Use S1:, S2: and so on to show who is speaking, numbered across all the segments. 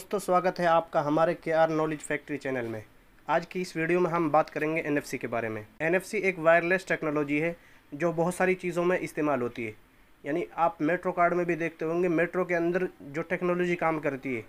S1: दोस्तों स्वागत है आपका हमारे KR नॉलेज फैक्ट्री चैनल में। आज की इस वीडियो में हम बात करेंगे NFC के बारे में। NFC एक वायरलेस टेक्नोलॉजी है जो बहुत सारी चीज़ों में इस्तेमाल होती है। यानी आप मेट्रो कार्ड में भी देखते होंगे, मेट्रो के अंदर जो टेक्नोलॉजी काम करती है,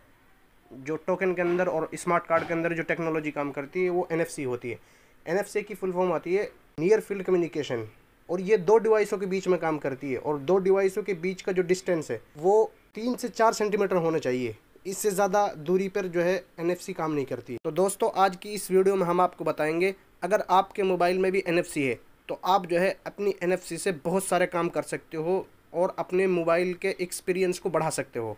S1: जो टोकन के अंदर और स्मार्ट कार्ड के अंदर जो टेक्नोलॉजी काम करती है वो NFC होती है। NFC की फुल फॉर्म आती है नियर फील्ड कम्युनिकेशन, और ये दो डिवाइसों के बीच में काम करती है। और दो डिवाइसों के बीच का जो डिस्टेंस है वो 3 से 4 सेंटीमीटर होना चाहिए। इससे ज़्यादा दूरी पर जो है NFC काम नहीं करती। तो दोस्तों आज की इस वीडियो में हम आपको बताएंगे, अगर आपके मोबाइल में भी NFC है तो आप जो है अपनी NFC से बहुत सारे काम कर सकते हो और अपने मोबाइल के एक्सपीरियंस को बढ़ा सकते हो।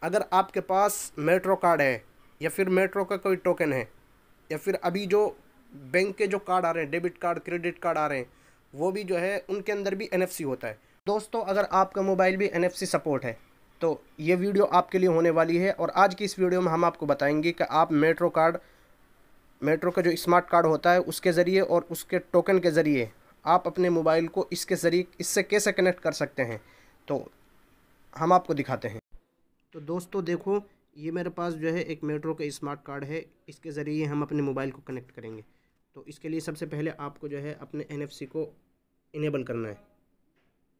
S1: अगर आपके पास मेट्रो कार्ड है या फिर मेट्रो का कोई टोकन है या फिर अभी जो बैंक के जो कार्ड आ रहे हैं, डेबिट कार्ड, क्रेडिट कार्ड आ रहे हैं, वो भी जो है उनके अंदर भी NFC होता है। दोस्तों अगर आपका मोबाइल भी NFC सपोर्ट है तो ये वीडियो आपके लिए होने वाली है। और आज की इस वीडियो में हम आपको बताएंगे कि आप मेट्रो का जो स्मार्ट कार्ड होता है उसके ज़रिए और उसके टोकन के ज़रिए आप अपने मोबाइल को इससे कैसे कनेक्ट कर सकते हैं। तो हम आपको दिखाते हैं। तो दोस्तों देखो, ये मेरे पास जो है एक मेट्रो का स्मार्ट कार्ड है, इसके ज़रिए हम अपने मोबाइल को कनेक्ट करेंगे। तो इसके लिए सबसे पहले आपको जो है अपने NFC को इनेबल करना है।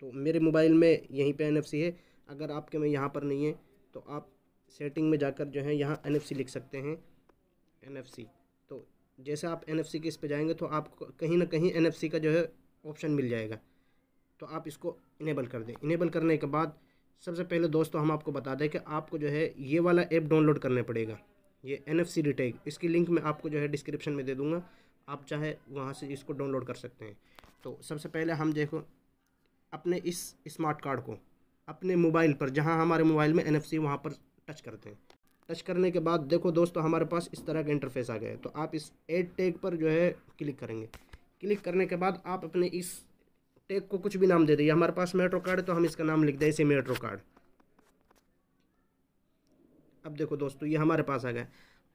S1: तो मेरे मोबाइल में यहीं पे NFC है, अगर आपके में यहाँ पर नहीं है तो आप सेटिंग में जाकर जो है यहाँ NFC लिख सकते हैं, NFC। तो जैसे आप NFC के इस पे जाएंगे तो आपको कहीं ना कहीं NFC का जो है ऑप्शन मिल जाएगा, तो आप इसको इनेबल कर दें। इनेबल करने के बाद सबसे पहले दोस्तों हम आपको बता दें कि आपको जो है ये वाला ऐप डाउनलोड करना पड़ेगा, ये NFC रिटेग। इसकी लिंक मैं आपको जो है डिस्क्रिप्शन में दे दूँगा, आप चाहे वहाँ से इसको डाउनलोड कर सकते हैं। तो सबसे पहले हम देखो अपने इस स्मार्ट कार्ड को अपने मोबाइल पर, जहां हमारे मोबाइल में NFC वहां पर टच करते हैं। टच करने के बाद देखो दोस्तों हमारे पास इस तरह का इंटरफेस आ गया है। तो आप इस ऐड टैग पर जो है क्लिक करेंगे। क्लिक करने के बाद आप अपने इस टैग को कुछ भी नाम दे दीजिए। हमारे पास मेट्रो कार्ड है तो हम इसका नाम लिख दें इसे मेट्रो कार्ड। अब देखो दोस्तों ये हमारे पास आ गया।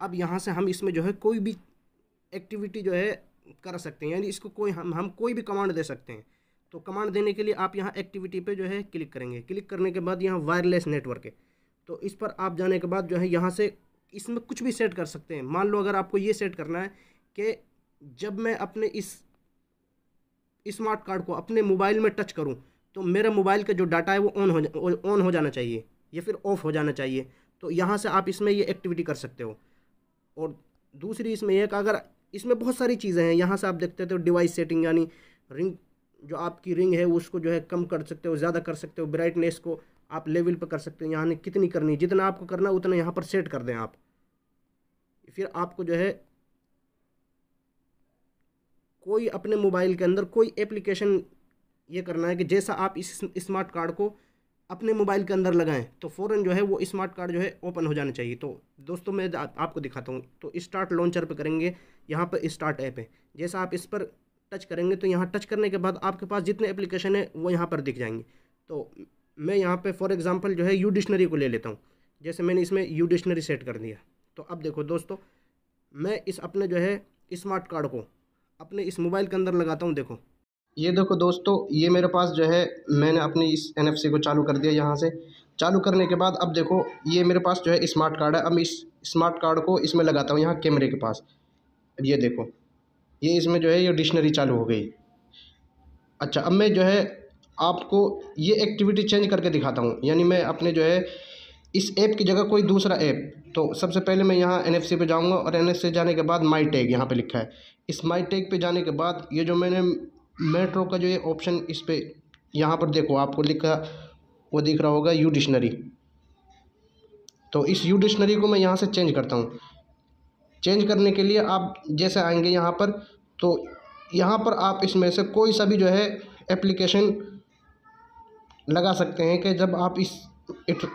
S1: अब यहाँ से हम इसमें जो है कोई भी एक्टिविटी जो है कर सकते हैं, यानी इसको कोई हम कोई भी कमांड दे सकते हैं। तो कमांड देने के लिए आप यहाँ एक्टिविटी पे जो है क्लिक करेंगे। क्लिक करने के बाद यहाँ वायरलेस नेटवर्क है, तो इस पर आप जाने के बाद जो है यहाँ से इसमें कुछ भी सेट कर सकते हैं। मान लो अगर आपको ये सेट करना है कि जब मैं अपने इस स्मार्ट कार्ड को अपने मोबाइल में टच करूँ तो मेरे मोबाइल का जो डाटा है वो ऑन हो जाना चाहिए या फिर ऑफ हो जाना चाहिए। तो यहाँ से आप इसमें ये एक्टिविटी कर सकते हो। और दूसरी इसमें यह कि अगर इसमें बहुत सारी चीज़ें हैं, यहाँ से आप देखते हो डिवाइस सेटिंग, यानी रिंग जो आपकी रिंग है उसको जो है कम कर सकते हो, ज़्यादा कर सकते हो, ब्राइटनेस को आप लेवल पर कर सकते हो। यहाँ कितनी करनी, जितना आपको करना उतना यहाँ पर सेट कर दें आप। फिर आपको जो है कोई अपने मोबाइल के अंदर कोई एप्लीकेशन ये करना है कि जैसा आप इस स्मार्ट कार्ड को अपने मोबाइल के अंदर लगाएं तो फ़ौरन जो है वो स्मार्ट कार्ड जो है ओपन हो जाना चाहिए। तो दोस्तों मैं आपको दिखाता हूँ। तो स्टार्ट लॉन्चर पे करेंगे, यहाँ पर स्टार्ट ऐप है। जैसा आप इस पर टच करेंगे तो यहाँ टच करने के बाद आपके पास जितने एप्लीकेशन है वो यहाँ पर दिख जाएंगे। तो मैं यहाँ पे फॉर एग्जांपल जो है यू डिक्शनरी को ले लेता हूँ। जैसे मैंने इसमें यू डिक्शनरी सेट कर दिया। तो अब देखो दोस्तों मैं इस अपने जो है स्मार्ट कार्ड को अपने इस मोबाइल के अंदर लगाता हूँ। देखो ये देखो दोस्तों, ये मेरे पास जो है मैंने अपनी इस NFC को चालू कर दिया। यहाँ से चालू करने के बाद अब देखो ये मेरे पास जो है स्मार्ट कार्ड है। अब इस स्मार्ट कार्ड को इसमें लगाता हूँ, यहाँ कैमरे के पास। ये देखो ये इसमें जो है ये डिक्शनरी चालू हो गई। अच्छा, अब मैं जो है आपको ये एक्टिविटी चेंज करके दिखाता हूँ, यानी मैं अपने जो है इस ऐप की जगह कोई दूसरा ऐप। तो सबसे पहले मैं यहाँ NFC पे जाऊँगा और NFC से जाने के बाद माई टैग यहाँ पे लिखा है। इस माई टैग पे जाने के बाद ये जो मैंने मेट्रो का जो ये ऑप्शन, इस पर यहाँ पर देखो आपको लिखा वो दिख रहा होगा यू डिक्शनरी। तो इस यू डिक्शनरी को मैं यहाँ से चेंज करता हूँ। चेंज करने के लिए आप जैसे आएंगे यहाँ पर, तो यहाँ पर आप इसमें से कोई सा भी जो है एप्लीकेशन लगा सकते हैं कि जब आप इस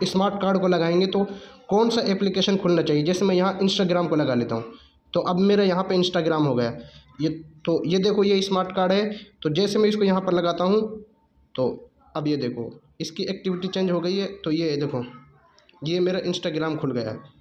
S1: स्मार्ट कार्ड को लगाएंगे तो कौन सा एप्लीकेशन खुलना चाहिए। जैसे मैं यहाँ इंस्टाग्राम को लगा लेता हूँ, तो अब मेरा यहाँ पे इंस्टाग्राम हो गया ये। तो ये देखो ये स्मार्ट कार्ड है, तो जैसे मैं इसको यहाँ पर लगाता हूँ तो अब ये देखो इसकी एक्टिविटी चेंज हो गई है। तो ये देखो ये मेरा इंस्टाग्राम खुल गया है।